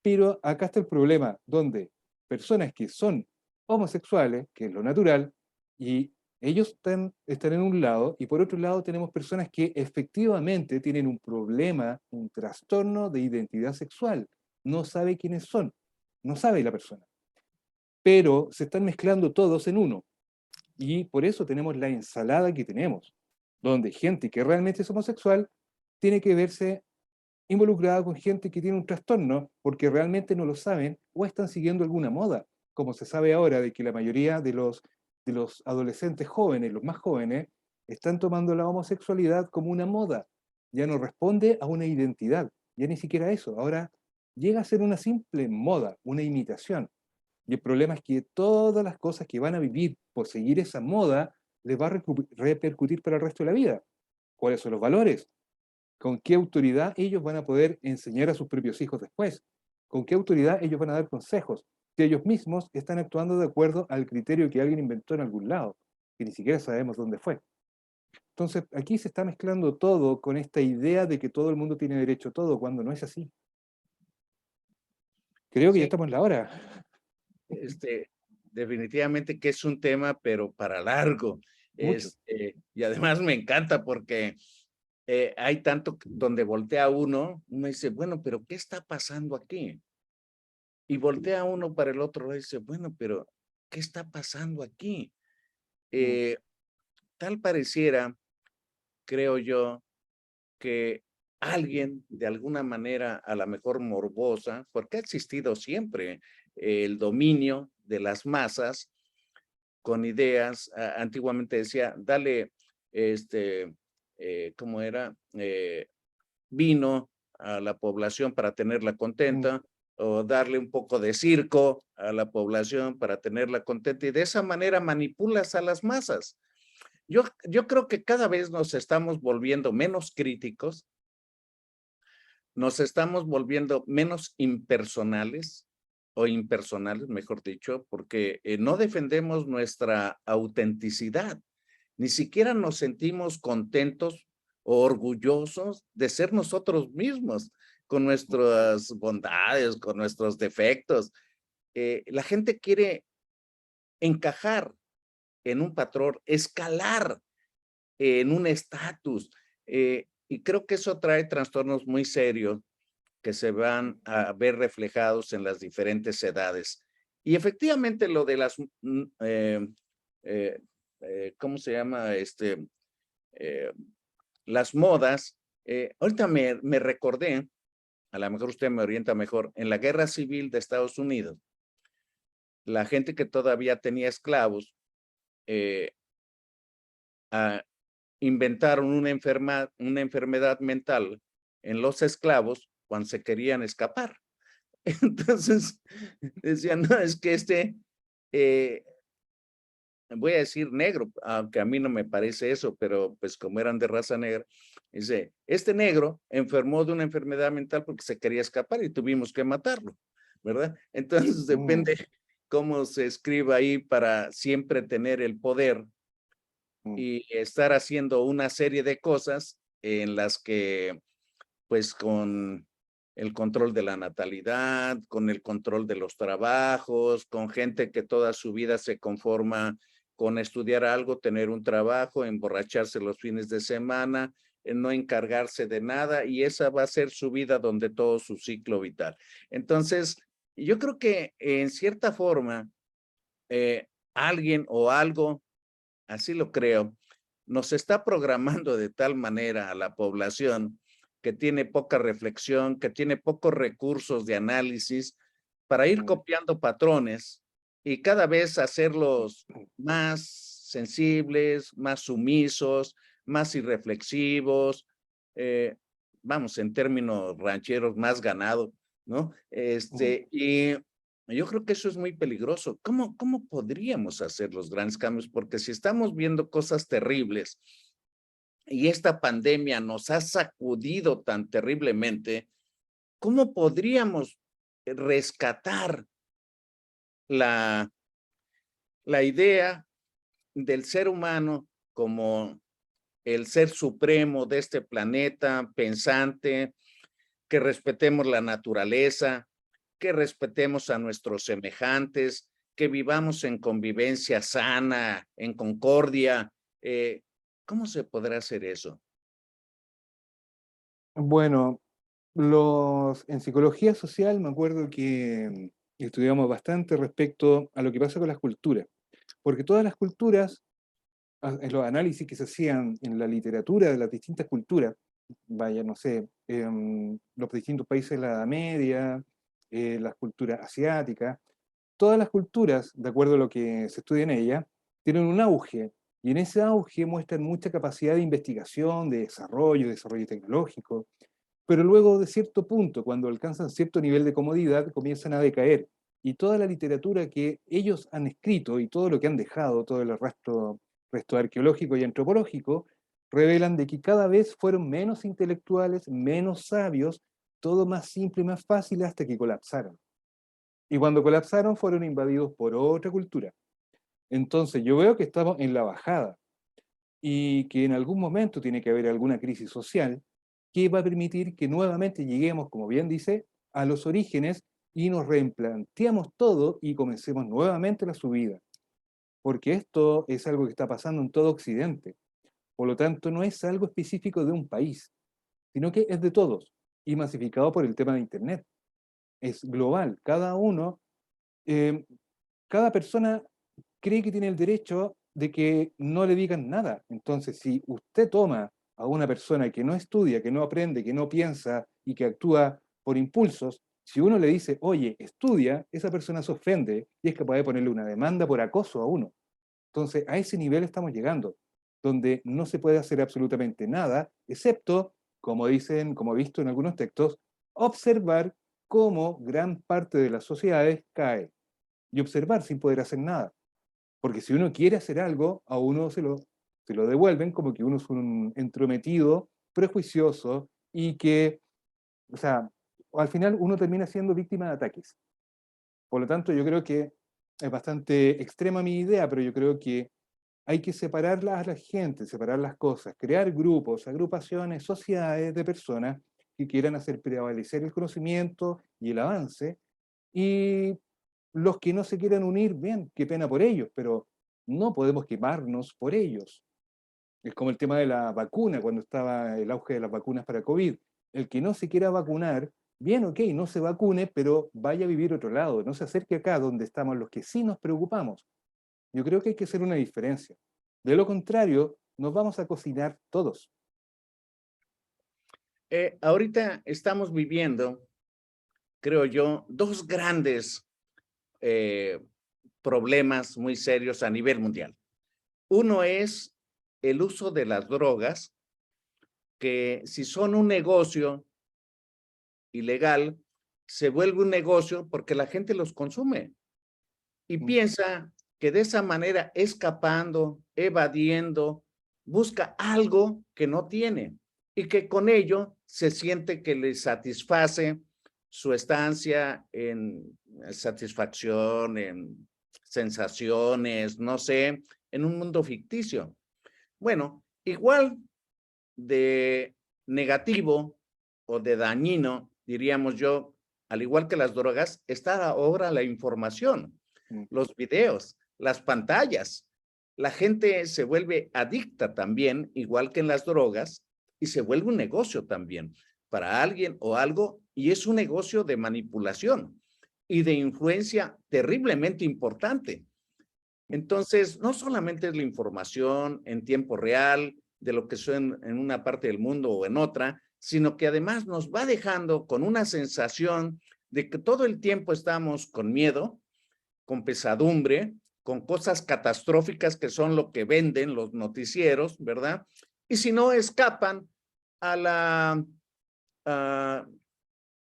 Pero acá está el problema, donde personas que son homosexuales, que es lo natural, y ellos están en un lado, y por otro lado tenemos personas que efectivamente tienen un problema, un trastorno de identidad sexual. No sabe quiénes son, no sabe la persona. Pero se están mezclando todos en uno. Y por eso tenemos la ensalada que tenemos, donde gente que realmente es homosexual tiene que verse involucrada con gente que tiene un trastorno porque realmente no lo saben o están siguiendo alguna moda, como se sabe ahora de que la mayoría de los adolescentes jóvenes, los más jóvenes, están tomando la homosexualidad como una moda. Ya no responde a una identidad, ya ni siquiera eso. Ahora llega a ser una simple moda, una imitación. Y el problema es que todas las cosas que van a vivir por seguir esa moda les va a repercutir para el resto de la vida. ¿Cuáles son los valores? ¿Con qué autoridad ellos van a poder enseñar a sus propios hijos después? ¿Con qué autoridad ellos van a dar consejos? Si ellos mismos están actuando de acuerdo al criterio que alguien inventó en algún lado, que ni siquiera sabemos dónde fue. Entonces, aquí se está mezclando todo con esta idea de que todo el mundo tiene derecho a todo, cuando no es así. Creo que ya Sí, estamos en la hora. definitivamente que es un tema, pero para largo. Mucho. Y además me encanta porque hay tanto donde voltea uno dice, bueno, pero ¿qué está pasando aquí? Y voltea uno para el otro lado y dice, bueno, pero ¿qué está pasando aquí? Mm. Eh, Tal pareciera, creo yo, que alguien de alguna manera, a la mejor morbosa, porque ha existido siempre el dominio de las masas con ideas, antiguamente decía, dale, ¿cómo era? Vino a la población para tenerla Mm. contenta, o darle un poco de circo a la población para tenerla contenta, y de esa manera manipulas a las masas. Yo creo que cada vez nos estamos volviendo menos críticos, nos estamos volviendo menos impersonales o impersonales, mejor dicho, porque no defendemos nuestra autenticidad. Ni siquiera nos sentimos contentos o orgullosos de ser nosotros mismos. con nuestras bondades, con nuestros defectos. La gente quiere encajar en un patrón, escalar en un estatus. Y creo que eso trae trastornos muy serios que se van a ver reflejados en las diferentes edades. Y efectivamente lo de las, ¿cómo se llama? Las modas. Ahorita me recordé, a lo mejor usted me orienta mejor, en la Guerra Civil de Estados Unidos, la gente que todavía tenía esclavos, inventaron una enfermedad mental en los esclavos cuando se querían escapar. Entonces, decían, no, es que voy a decir negro, aunque a mí no me parece eso, pero pues como eran de raza negra, dice, este negro enfermó de una enfermedad mental porque se quería escapar y tuvimos que matarlo, ¿verdad? Entonces depende cómo se escriba ahí para siempre tener el poder y estar haciendo una serie de cosas en las que, pues con el control de la natalidad, con el control de los trabajos, con gente que toda su vida se conforma con estudiar algo, tener un trabajo, emborracharse los fines de semana, no encargarse de nada, y esa va a ser su vida donde todo su ciclo vital. Entonces, yo creo que en cierta forma, alguien o algo, así lo creo, nos está programando de tal manera a la población que tiene poca reflexión, que tiene pocos recursos de análisis para ir copiando patrones y cada vez hacerlos más sensibles, más sumisos, más irreflexivos, vamos, en términos rancheros, más ganado, ¿no? Y yo creo que eso es muy peligroso. ¿Cómo podríamos hacer los grandes cambios? Porque si estamos viendo cosas terribles y esta pandemia nos ha sacudido tan terriblemente, ¿cómo podríamos rescatar la idea del ser humano como el ser supremo de este planeta, pensante, que respetemos la naturaleza, que respetemos a nuestros semejantes, que vivamos en convivencia sana, en concordia? ¿Cómo se podrá hacer eso? Bueno, en psicología social me acuerdo que estudiamos bastante respecto a lo que pasa con las culturas, porque todas las culturas, en los análisis que se hacían en la literatura de las distintas culturas, vaya, no sé, los distintos países de la Edad Media, las culturas asiáticas, todas las culturas, de acuerdo a lo que se estudia en ellas, tienen un auge, y en ese auge muestran mucha capacidad de investigación, de desarrollo tecnológico, pero luego de cierto punto, cuando alcanzan cierto nivel de comodidad, comienzan a decaer. Y toda la literatura que ellos han escrito y todo lo que han dejado, todo el resto arqueológico y antropológico, revelan de que cada vez fueron menos intelectuales, menos sabios, todo más simple y más fácil hasta que colapsaron. Y cuando colapsaron fueron invadidos por otra cultura. Entonces yo veo que estamos en la bajada y que en algún momento tiene que haber alguna crisis social que va a permitir que nuevamente lleguemos, como bien dice, a los orígenes y nos replanteamos todo y comencemos nuevamente la subida. Porque esto es algo que está pasando en todo Occidente. Por lo tanto, no es algo específico de un país, sino que es de todos y masificado por el tema de Internet. Es global. Eh, cada persona cree que tiene el derecho de que no le digan nada. Entonces, si usted toma a una persona que no estudia, que no aprende, que no piensa y que actúa por impulsos, si uno le dice, oye, estudia, esa persona se ofende y es capaz de ponerle una demanda por acoso a uno. Entonces, a ese nivel estamos llegando, donde no se puede hacer absolutamente nada, excepto, como dicen, como he visto en algunos textos, observar cómo gran parte de las sociedades cae y observar sin poder hacer nada. Porque si uno quiere hacer algo, a uno se lo devuelven como que uno es un entrometido, prejuicioso y que, o sea, al final uno termina siendo víctima de ataques. Por lo tanto, yo creo que es bastante extrema mi idea, pero yo creo que hay que separar a la gente, separar las cosas, crear grupos, agrupaciones, sociedades de personas que quieran hacer prevalecer el conocimiento y el avance, y los que no se quieran unir, bien, qué pena por ellos, pero no podemos quemarnos por ellos. Es como el tema de la vacuna, cuando estaba el auge de las vacunas para COVID. El que no se quiera vacunar, bien, ok, no se vacune, pero vaya a vivir otro lado, no se acerque acá donde estamos los que sí nos preocupamos. Yo creo que hay que hacer una diferencia. De lo contrario, nos vamos a cocinar todos. Ahorita estamos viviendo, creo yo, dos grandes problemas muy serios a nivel mundial. Uno es el uso de las drogas, que si son un negocio ilegal, se vuelve un negocio porque la gente los consume y piensa que de esa manera, escapando, evadiendo, busca algo que no tiene y que con ello se siente que le satisface su estancia en satisfacción, en sensaciones, no sé, en un mundo ficticio. Bueno, igual de negativo o de dañino, diríamos yo, al igual que las drogas, está ahora la información, los videos, las pantallas. La gente se vuelve adicta también, igual que en las drogas, y se vuelve un negocio también para alguien o algo, y es un negocio de manipulación y de influencia terriblemente importante. Entonces, no solamente es la información en tiempo real de lo que suena en una parte del mundo o en otra, sino que además nos va dejando con una sensación de que todo el tiempo estamos con miedo, con pesadumbre, con cosas catastróficas que son lo que venden los noticieros, ¿verdad? Y si no, escapan a la, a,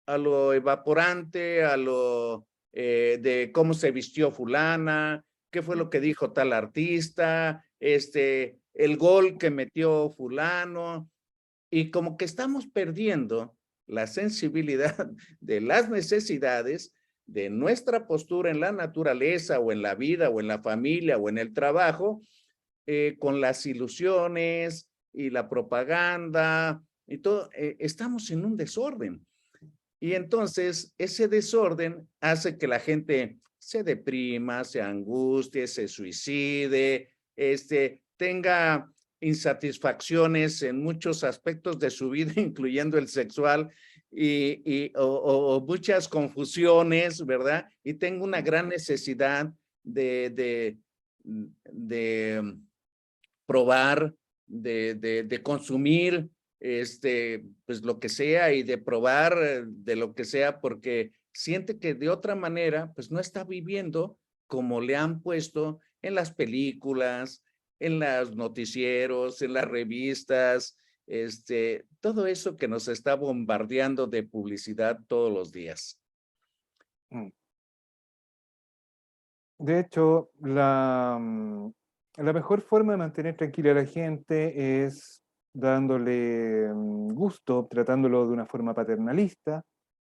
a lo evaporante, a lo de cómo se vistió fulana, qué fue lo que dijo tal artista, el gol que metió fulano, y como que estamos perdiendo la sensibilidad de las necesidades de nuestra postura en la naturaleza o en la vida o en la familia o en el trabajo, con las ilusiones y la propaganda y todo, estamos en un desorden. Y entonces ese desorden hace que la gente se deprima, se angustie, se suicide, tenga insatisfacciones en muchos aspectos de su vida, incluyendo el sexual, o muchas confusiones, ¿verdad? Y tenga una gran necesidad de probar, de consumir, pues lo que sea y de probar de lo que sea, porque siente que de otra manera, pues no está viviendo como le han puesto en las películas, en los noticieros, en las revistas, todo eso que nos está bombardeando de publicidad todos los días. De hecho, la mejor forma de mantener tranquila a la gente es dándole gusto, tratándolo de una forma paternalista,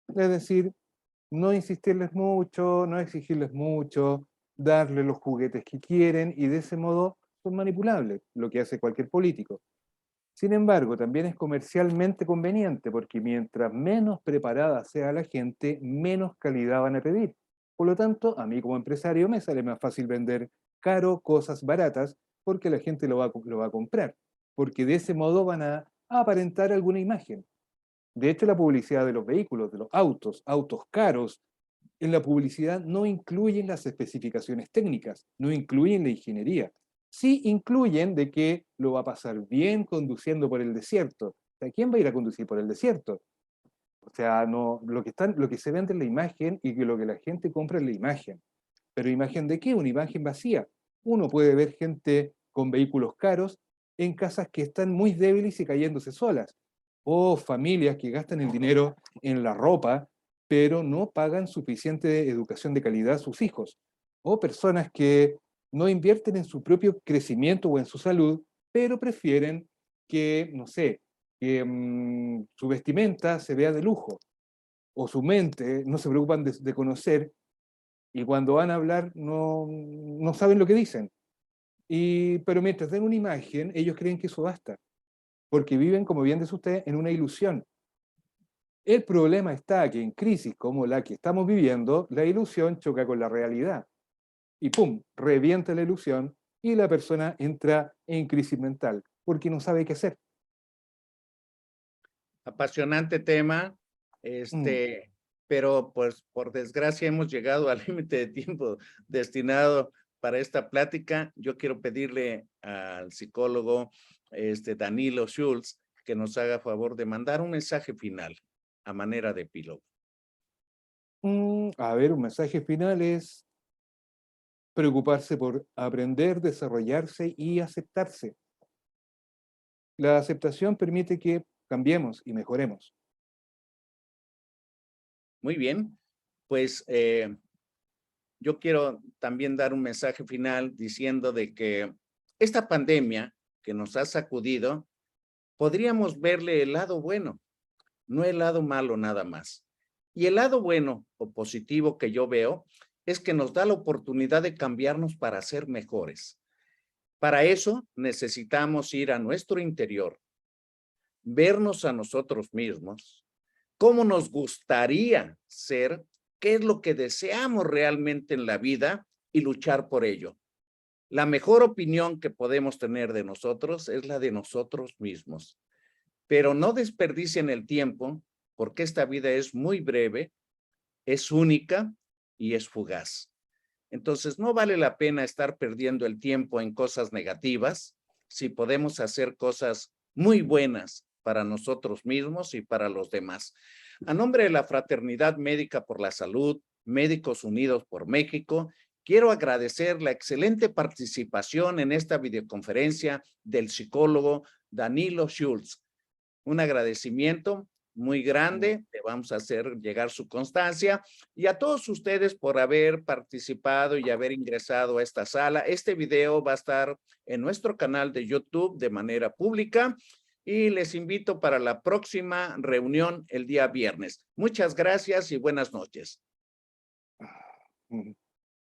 es decir, no insistirles mucho, no exigirles mucho, darle los juguetes que quieren y de ese modo son manipulables, lo que hace cualquier político. Sin embargo, también es comercialmente conveniente porque mientras menos preparada sea la gente, menos calidad van a pedir. Por lo tanto, a mí como empresario me sale más fácil vender caro cosas baratas porque la gente lo va a comprar, porque de ese modo van a aparentar alguna imagen. De hecho, la publicidad de los vehículos, de los autos, autos caros, en la publicidad no incluyen las especificaciones técnicas, no incluyen la ingeniería. Sí incluyen de que lo va a pasar bien conduciendo por el desierto. O sea, ¿quién va a ir a conducir por el desierto? O sea, no, lo que se vende es la imagen y que lo que la gente compra es la imagen. ¿Pero imagen de qué? Una imagen vacía. Uno puede ver gente con vehículos caros en casas que están muy débiles y cayéndose solas. O familias que gastan el dinero en la ropa, pero no pagan suficiente educación de calidad a sus hijos. O personas que no invierten en su propio crecimiento o en su salud, pero prefieren que, no sé, que su vestimenta se vea de lujo, o su mente, no se preocupan de conocer, y cuando van a hablar no saben lo que dicen. Pero mientras den una imagen, ellos creen que eso basta, porque viven, como bien dice usted, en una ilusión. El problema está que en crisis como la que estamos viviendo, la ilusión choca con la realidad. Y ¡pum!, revienta la ilusión y la persona entra en crisis mental porque no sabe qué hacer. Apasionante tema, Mm. pero pues por desgracia hemos llegado al límite de tiempo destinado para esta plática. Yo quiero pedirle al psicólogo Danilo Schultz que nos haga favor de mandar un mensaje final a manera de epílogo. A ver, un mensaje final es preocuparse por aprender, desarrollarse y aceptarse. La aceptación permite que cambiemos y mejoremos. Muy bien, pues yo quiero también dar un mensaje final diciendo de que esta pandemia que nos ha sacudido, podríamos verle el lado bueno, no el lado malo nada más. Y el lado bueno o positivo que yo veo es que nos da la oportunidad de cambiarnos para ser mejores. Para eso necesitamos ir a nuestro interior, vernos a nosotros mismos, cómo nos gustaría ser, qué es lo que deseamos realmente en la vida y luchar por ello. La mejor opinión que podemos tener de nosotros es la de nosotros mismos. Pero no desperdicien el tiempo, porque esta vida es muy breve, es única y es fugaz. Entonces, no vale la pena estar perdiendo el tiempo en cosas negativas si podemos hacer cosas muy buenas para nosotros mismos y para los demás. A nombre de la Fraternidad Médica por la Salud, Médicos Unidos por México, quiero agradecer la excelente participación en esta videoconferencia del psicólogo Danilo Schultz. Un agradecimiento muy grande, le vamos a hacer llegar su constancia, y a todos ustedes por haber participado y haber ingresado a esta sala. Este video va a estar en nuestro canal de YouTube de manera pública y les invito para la próxima reunión el día viernes. Muchas gracias y buenas noches.